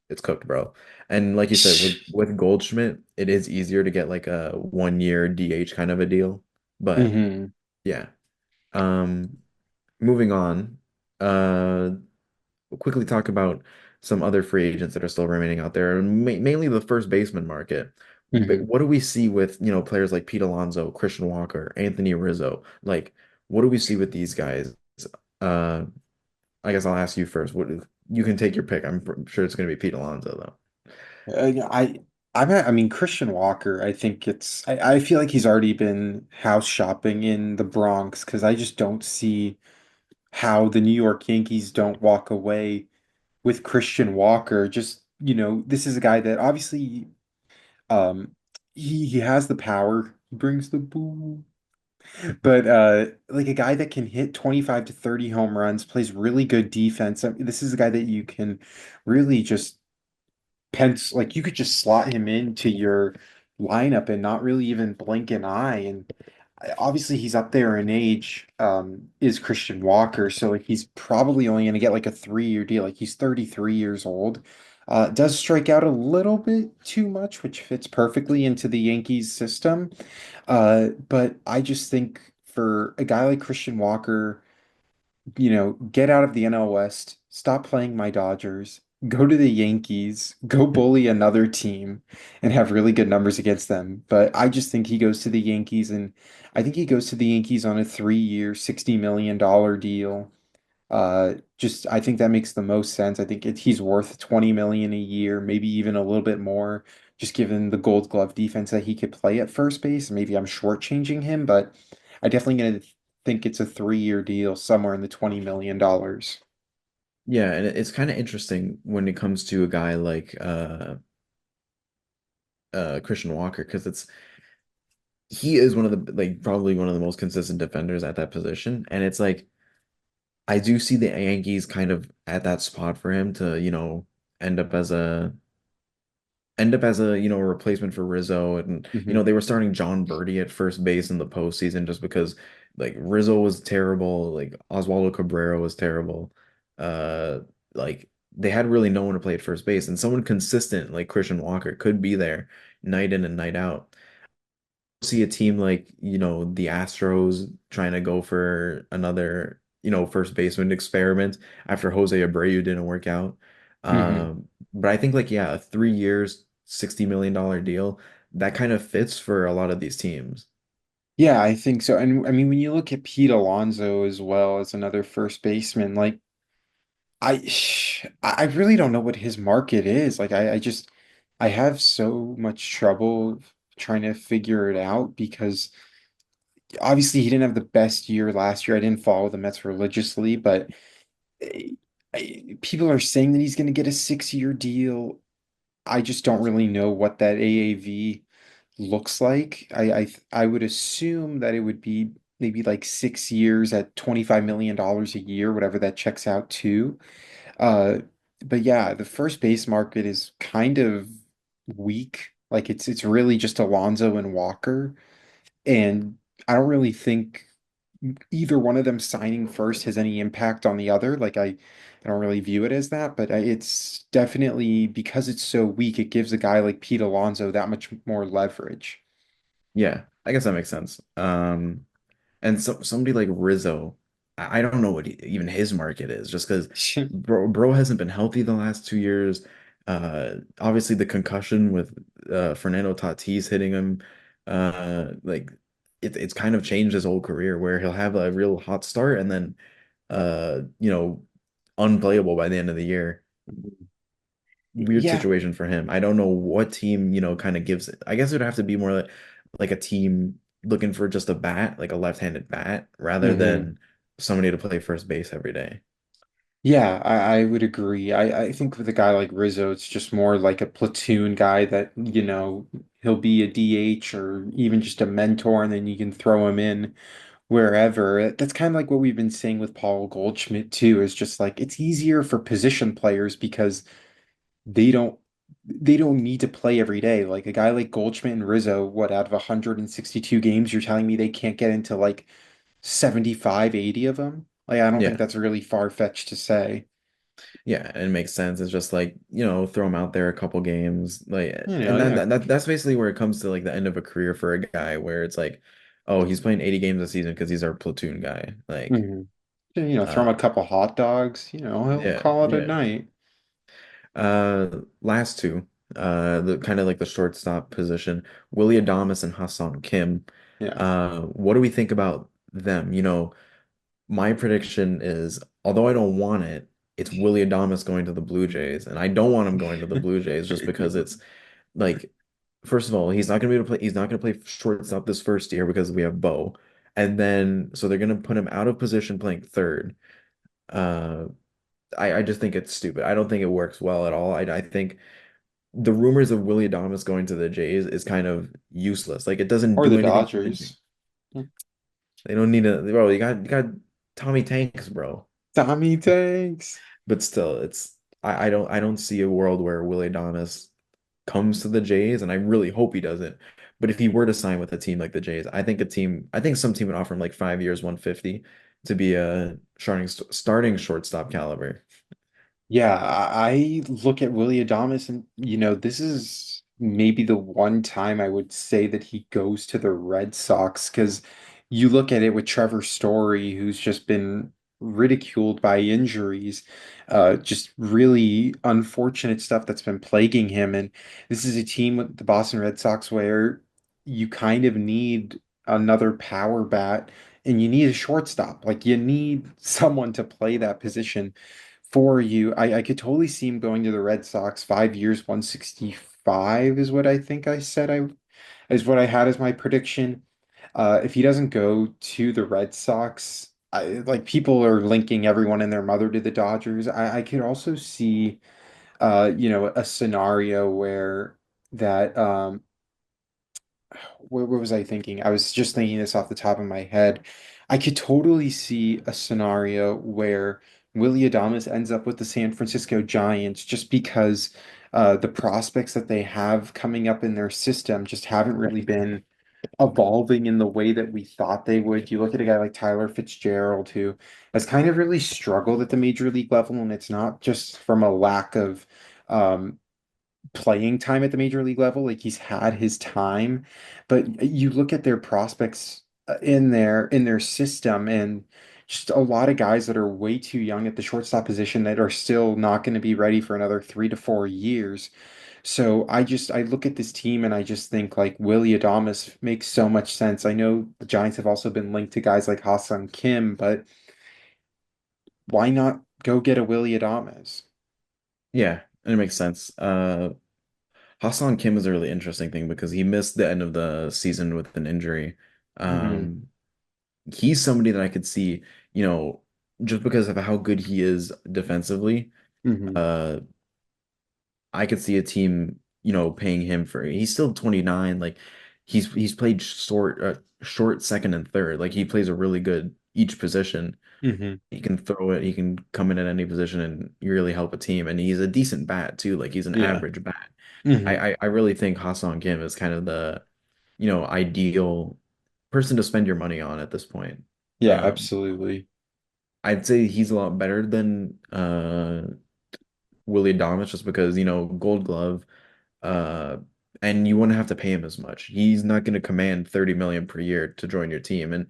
it's cooked, bro. And like you said, with Goldschmidt, it is easier to get like a 1 year DH kind of a deal. But Hmm. yeah. Um, moving on. We'll quickly talk about some other free agents that are still remaining out there, and ma mainly the first baseman market. But Hmm. what do we see with, players like Pete Alonso, Christian Walker, Anthony Rizzo? Like, what do we see with these guys? Uh, I guess I'll ask you first. What you can take your pick. I'm sure it's going to be Pete Alonso though. Yeah, I mean, Christian Walker, I think I feel like he's already been house shopping in the Bronx because I just don't see how the New York Yankees don't walk away with Christian Walker. Just, this is a guy that obviously um he has the power. He brings the boo. But like a guy that can hit 25 to 30 home runs, plays really good defense. I mean, this is a guy that you can really just pencil, like you could just slot him into your lineup and not really even blink an eye. And obviously he's up there in age, is Christian Walker. So like he's probably only going to get like a 3-year deal. Like he's 33 years old. Does strike out a little bit too much, which fits perfectly into the Yankees system. But I just think for a guy like Christian Walker, get out of the NL West, stop playing my Dodgers, go to the Yankees, go bully another team and have really good numbers against them. But I just think he goes to the Yankees, and I think he goes to the Yankees on a 3-year, $60 million deal. Just I think that makes the most sense. I think he's worth 20 million a year, maybe even a little bit more, just given the Gold Glove defense that he could play at first base. Maybe I'm shortchanging him, but I definitely gonna think it's a 3-year deal somewhere in the $20 million. Yeah, and it's kind of interesting when it comes to a guy like Christian Walker because he is one of the like probably one of the most consistent defenders at that position, and it's like I do see the Yankees kind of at that spot for him to end up as a replacement for Rizzo, and Hmm. they were starting John Birdie at first base in the postseason just because like Rizzo was terrible, like Oswaldo Cabrera was terrible. uh like they had really no one to play at first base, and someone consistent like Christian Walker could be there night in and night out. See a team like, the Astros trying to go for another, first baseman experiment after Jose Abreu didn't work out. Hmm. But I think like, yeah, a 3 years, $60 million deal, that kind of fits for a lot of these teams. Yeah, I think so. And I mean, when you look at Pete Alonso as well as another first baseman, like I I really don't know what his market is. Like I have so much trouble trying to figure it out because obviously he didn't have the best year last year. I didn't follow the Mets religiously, but eh, people are saying that he's going to get a 6-year deal. I just don't really know what that AAV looks like. I would assume that it would be maybe like 6 years at $25 million a year, whatever that checks out to. Uh, but yeah, the first base market is kind of weak. Like it's really just Alonso and Walker, and I don't really think either one of them signing first has any impact on the other. Like I don't really view it as that, but it's definitely because it's so weak, it gives a guy like Pete Alonso that much more leverage. Yeah, I guess that makes sense. And somebody like Rizzo, I don't know what even his market is, just because bro hasn't been healthy the last 2 years. Obviously the concussion with Fernando Tatis hitting him, like it's kind of changed his whole career where he'll have a real hot start and then unplayable by the end of the year. Weird Yeah. situation for him. I don't know what team, kind of gives it. I guess it would have to be more like a team looking for just a bat, like a left-handed bat, rather Hmm. than somebody to play first base every day. Yeah, I would agree. I think with a guy like Rizzo, it's just more like a platoon guy that, he'll be a DH or even just a mentor, and then you can throw him in wherever. That's kind of like what we've been saying with Paul Goldschmidt too, is just like it's easier for position players because they don't they don't need to play every day. Like a guy like Goldschmidt and Rizzo, what out of 162 games, you're telling me they can't get into like 75, 80 of them? Like I don't think Yeah. that's really far-fetched to say. Yeah, it makes sense. It's just like, throw him out there a couple games. Like, and Yeah. that's basically where it comes to like the end of a career for a guy where it's like, oh, he's playing 80 games a season because he's our platoon guy. Like, Hmm. Throw him uh a couple hot dogs, he'll yeah, call it a yeah. night. Last two. the kind of like the shortstop position, Willie Adames and Hassan Kim. Yeah. What do we think about them? My prediction is, although I don't want it, it's Willie Adames going to the Blue Jays, and I don't want him going to the Blue Jays just because it's like, first of all, he's not going to be able to play. He's not going to play shortstop this first year because we have Bo, and then so they're going to put him out of position playing third. Uh, I just think it's stupid. I don't think it works well at all. I think the rumors of Willie Adames going to the Jays is kind of useless. Like it doesn't Or the do anything for the team. Dodgers. They don't need a bro. You got Tommy Tanks, bro. Tommy Tanks. But still, I don't see a world where Willie Adames comes to the Jays, and I really hope he doesn't. But if he were to sign with a team like the Jays, I think some team would offer him like 5 years, 150 to be a starting shortstop caliber. Yeah, I look at Willie Adames and, this is maybe the one time I would say that he goes to the Red Sox because you look at it with Trevor Story, who's just been ridiculed by injuries, just really unfortunate stuff that's been plaguing him. And this is a team with the Boston Red Sox where you kind of need another power bat and you need a shortstop. Like you need someone to play that position for you. I could totally see him going to the Red Sox. 5 years, 165 is what I think I said I is what I had as my prediction. If he doesn't go to the Red Sox, like people are linking everyone and their mother to the Dodgers. I could also see a scenario where that what was I thinking? I was just thinking this off the top of my head. I could totally see a scenario where Willie Adames ends up with the San Francisco Giants just because the prospects that they have coming up in their system just haven't really been evolving in the way that we thought they would. You look at a guy like Tyler Fitzgerald, who has kind of really struggled at the major league level, and it's not just from a lack of um, playing time at the major league level. Like he's had his time, but you look at their prospects in their system and just a lot of guys that are way too young at the shortstop position that are still not going to be ready for another 3 to 4 years. So I look at this team and I just think like Willie Adames makes so much sense. I know the Giants have also been linked to guys like Ha-Seong Kim, but why not go get a Willie Adames? Yeah, and it makes sense. Hassan Kim is a really interesting thing because he missed the end of the season with an injury. Hmm. Um, he's somebody that I could see, you know, just because of how good he is defensively. Hmm. Uh, I could see a team, paying him for. He's still 29. Like he's played short second and third. Like he plays a really good each position. Hmm. He can throw it. He can come in at any position and really help a team. And he's a decent bat too. Like he's an Yeah. average bat. Hmm. I really think Ha-Seong Kim is kind of the, ideal person to spend your money on at this point. Yeah, Um, absolutely. I'd say he's a lot better than Willie Adames just because, Gold Glove, uh, and you wouldn't have to pay him as much. He's not going to command 30 million per year to join your team. And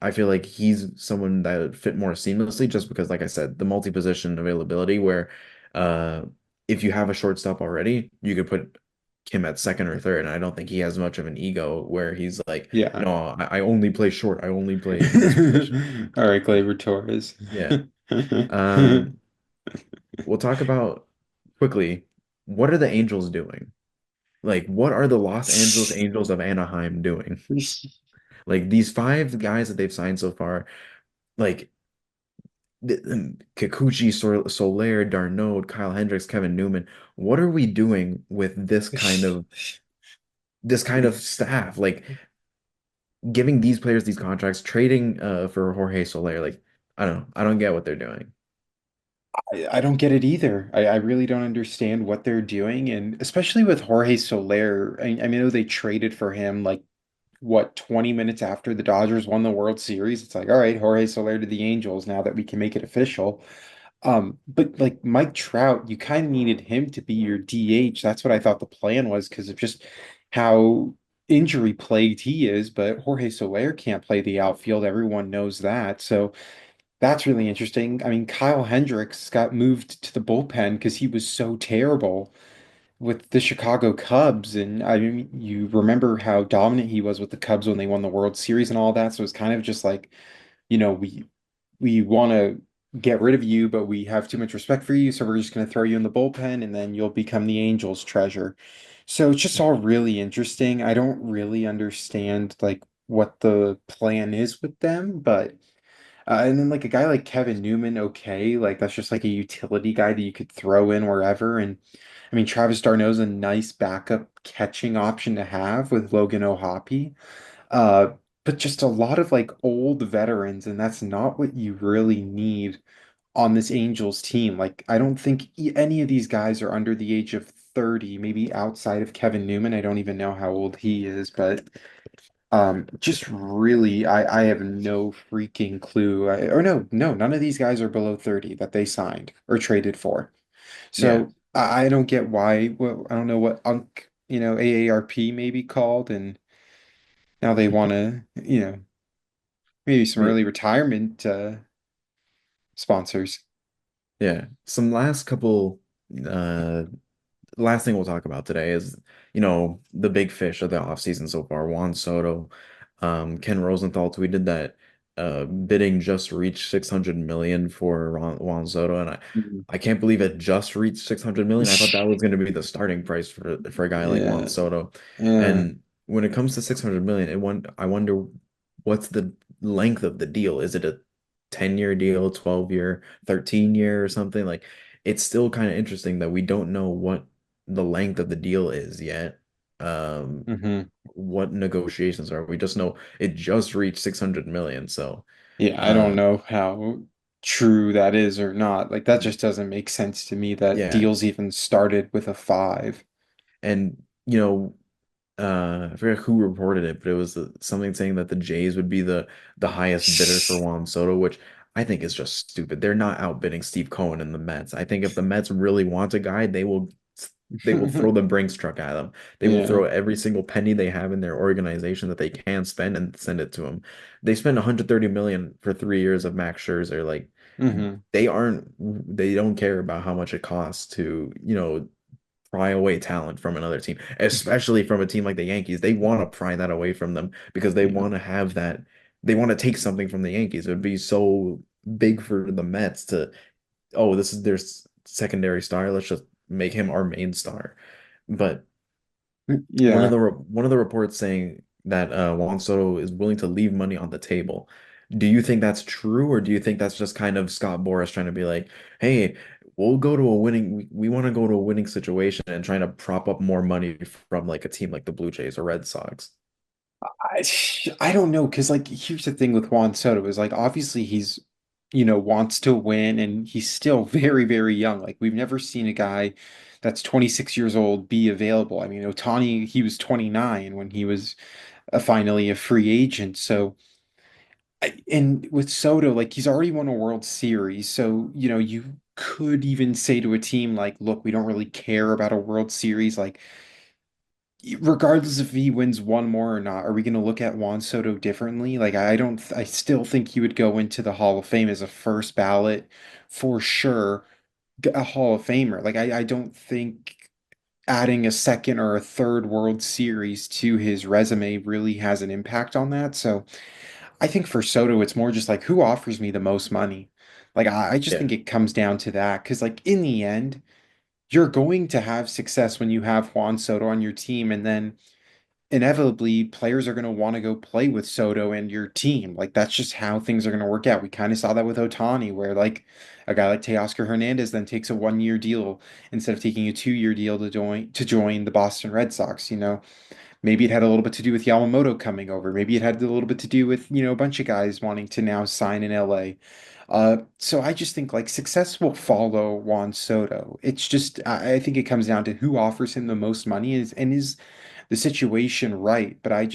I feel like he's someone that would fit more seamlessly just because, like I said, the multi-position availability where uh if you have a shortstop already, you could put him at second or third. And I don't think he has much of an ego where he's like, Yeah. no, I only play short. I only play this position. All right, Gleyber Torres. Yeah. Um, we'll talk about quickly, what are the Angels doing? Like, what are the Los Angeles Angels of Anaheim doing? Like these five guys that they've signed so far, like Kikuchi, Soler, Darno, Kyle Hendricks, Kevin Newman. What are we doing with this kind of staff? Like giving these players these contracts, trading for Jorge Soler. Like I don't know. I don't get what they're doing. I don't get it either. I really don't understand what they're doing, and especially with Jorge Soler. I know they traded for him like what 20 minutes after the Dodgers won the World Series. It's like, all right, Jorge Soler to the Angels now that we can make it official. But like Mike Trout, you kind of needed him to be your DH. That's what I thought the plan was because of just how injury plagued he is. But Jorge Soler can't play the outfield. Everyone knows that. So that's really interesting. I mean, Kyle Hendricks got moved to the bullpen because he was so terrible. with the Chicago Cubs, and I mean, you remember how dominant he was with the Cubs when they won the World Series and all that. So it's kind of just like, we want to get rid of you, but we have too much respect for you, so we're just going to throw you in the bullpen, and then you'll become the Angels' treasure. So it's just all really interesting. I don't really understand like what the plan is with them, but. And then like a guy like Kevin Newman, okay, like that's just like a utility guy that you could throw in wherever. And I mean, Travis d'Arnaud's a nice backup catching option to have with Logan O'Hoppe. Uh, but just a lot of like old veterans, and that's not what you really need on this Angels team. Like, I don't think any of these guys are under the age of 30, maybe outside of Kevin Newman. I don't even know how old he is, but just really, I have no freaking clue. Or no, none of these guys are below 30 that they signed or traded for. Yeah. So I don't get why. Well, I don't know what AARP maybe called, and now they want to, maybe some Yeah. early retirement sponsors. Yeah. Some last couple uh last thing we'll talk about today is, the big fish of the offseason so far, Juan Soto. Ken Rosenthal tweeted that bidding just reached 600 million for Juan Soto, and Mhm. I can't believe it just reached 600 million. I thought that was going to be the starting price for a guy like Juan Yeah, Soto. yeah. And when it comes to 600 million, I wonder what's the length of the deal. Is it a 10-year deal, 12-year, 13-year or something? Like, it's still kind of interesting that we don't know what the length of the deal is yet. Um, hmm what negotiations are. We just know it just reached 600 million. So, Yeah, I don't uh, know how true that is or not. Like that just doesn't make sense to me that yeah. deals even started with a five. And, I forget who reported it, but it was something saying that the Jays would be the highest bidder for Juan Soto, which I think is just stupid. They're not outbidding Steve Cohen and the Mets. I think if the Mets really want a guy, they will throw the Brinks truck at them. They will Yeah. throw every single penny they have in their organization that they can spend and send it to him. They spent 130 million for 3 years of Max Scherzer. Like, hmm they don't care about how much it costs to, pry away talent from another team, especially from a team like the Yankees. They want to pry that away from them because they Yeah. want to have that. They want to take something from the Yankees. It would be so big for the Mets to, oh, this is their secondary star. Let's just make him our main star. But Yeah. one of the reports saying that Juan Soto is willing to leave money on the table. Do you think that's true, or do you think that's just kind of Scott Boras trying to be like, hey, we'll go to a winning, we want to go to a winning situation and trying to prop up more money from like a team like the Blue Jays or Red Sox? I I don't know because like here's the thing with Juan Soto is like obviously he's wants to win and he's still very very young. Like we've never seen a guy that's 26 years old be available. I mean, Otani, he was 29 when he was finally a free agent. So and with Soto, like he's already won a World Series, so you could even say to a team like, look, we don't really care about a World Series. Like regardless if he wins one more or not, are we going to look at Juan Soto differently? Like, I don't, I still think he would go into the Hall of Fame as a first ballot for sure, a Hall of Famer. Like, I don't think adding a second or a third World Series to his resume really has an impact on that. So I think for Soto, it's more just like who offers me the most money. Like, I just Yeah. think it comes down to that because, like, in the end, you're going to have success when you have Juan Soto on your team, and then inevitably players are going to want to go play with Soto and your team. Like that's just how things are going to work out. We kind of saw that with Otani, where like a guy like Teoscar Hernandez then takes a 1 year deal instead of taking a 2 year deal to join the Boston Red Sox. Maybe it had a little bit to do with Yamamoto coming over. Maybe it had a little bit to do with a bunch of guys wanting to now sign in LA. So I just think like success will follow Juan Soto. It's just I think it comes down to who offers him the most money is the situation right. But I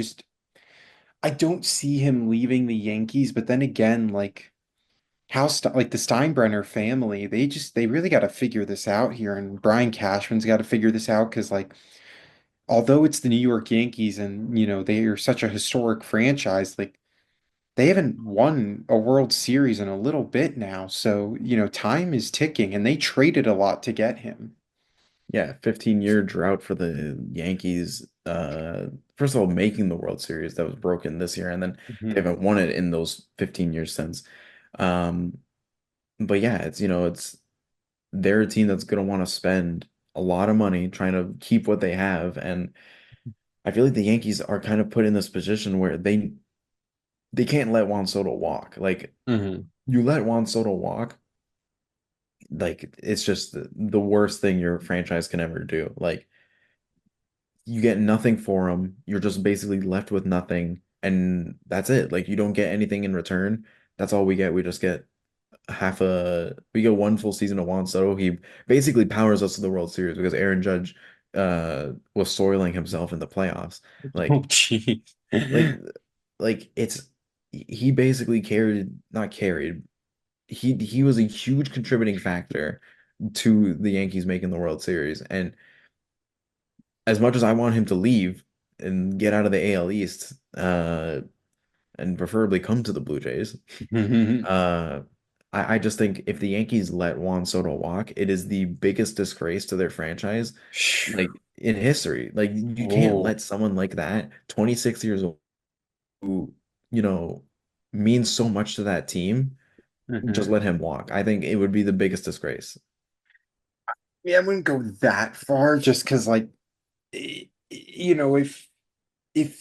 don't see him leaving the Yankees. But then again, like like the Steinbrenner family, they really got to figure this out here, and Brian Cashman's got to figure this out because like although it's the New York Yankees and they are such a historic franchise, like they haven't won a World Series in a little bit now. So time is ticking, and they traded a lot to get him. Yeah, 15-year drought for the Yankees. First of all, making the World Series that was broken this year, and then they Mhm. haven't won it in those 15 years since. Um, but yeah, it's they're a team that's gonna want to spend a lot of money trying to keep what they have, and I feel like the Yankees are kind of put in this position where they can't let Juan Soto walk. Like Mhm. you let Juan Soto walk, like it's just the worst thing your franchise can ever do. Like you get nothing for him. You're just basically left with nothing, and that's it. Like you don't get anything in return. That's all we get. We get one full season of Juan Soto. He basically powers us to the World Series because Aaron Judge was soiling himself in the playoffs. Oh, Like jeez. like like it's he basically not carried. He was a huge contributing factor to the Yankees making the World Series. And as much as I want him to leave and get out of the AL East, and preferably come to the Blue Jays, uh, I just think if the Yankees let Juan Soto walk, it is the biggest disgrace to their franchise, like in history. Like you can't Oh. let someone like that, 26 years old, who, you know, means so much to that team, just Mhm. let him walk. I think it would be the biggest disgrace. Yeah, I wouldn't go that far just because, like, if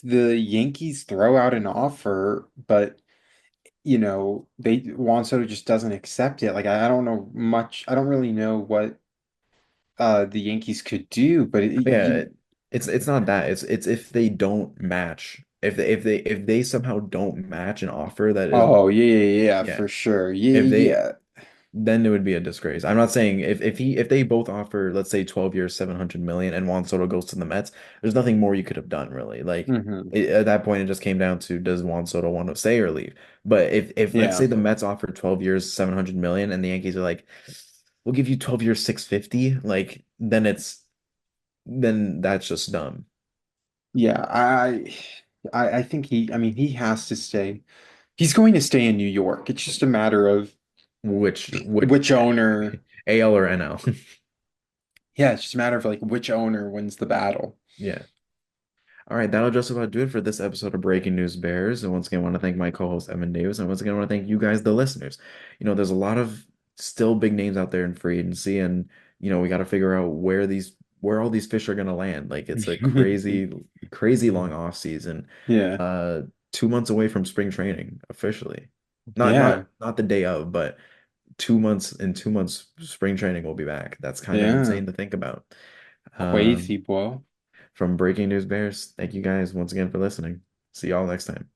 the Yankees throw out an offer, but they Juan Soto just doesn't accept it. Like, I don't know much. I don't really know what the Yankees could do, but Yeah, it's not that. It's if they don't match. If they somehow don't match an offer that is, oh yeah, yeah, yeah, yeah. for sure. Yeah, If they yeah. then it would be a disgrace. I'm not saying if they both offer, let's say 12 years, 700 million, and Juan Soto goes to the Mets, there's nothing more you could have done really. Like Hmm. at that point, it just came down to does Juan Soto want to stay or leave? But if let's Yeah. say the Mets offer 12 years, 700 million, and the Yankees are like, we'll give you 12 years, 650, like then that's just dumb. Yeah, I think I mean, he has to stay. He's going to stay in New York. It's just a matter of Which which owner. AL or NL? Yeah, it's just a matter of like which owner wins the battle. Yeah. All right, that'll just about do it for this episode of Breaking News Bears. And once again, I want to thank my co-host Evan Davis, and once again, I want to thank you guys, the listeners. There's a lot of still big names out there in free agency, and we got to figure out where all these fish are gonna land. Like it's a crazy, crazy long off season. Yeah. Uh, 2 months away from spring training officially. Not not Yeah. not the day of, but 2 months. In 2 months, spring training will be back. That's kind of Yeah. insane to think about. Crazy, Um, boy. from Breaking News Bears. Thank you guys once again for listening. See y'all next time.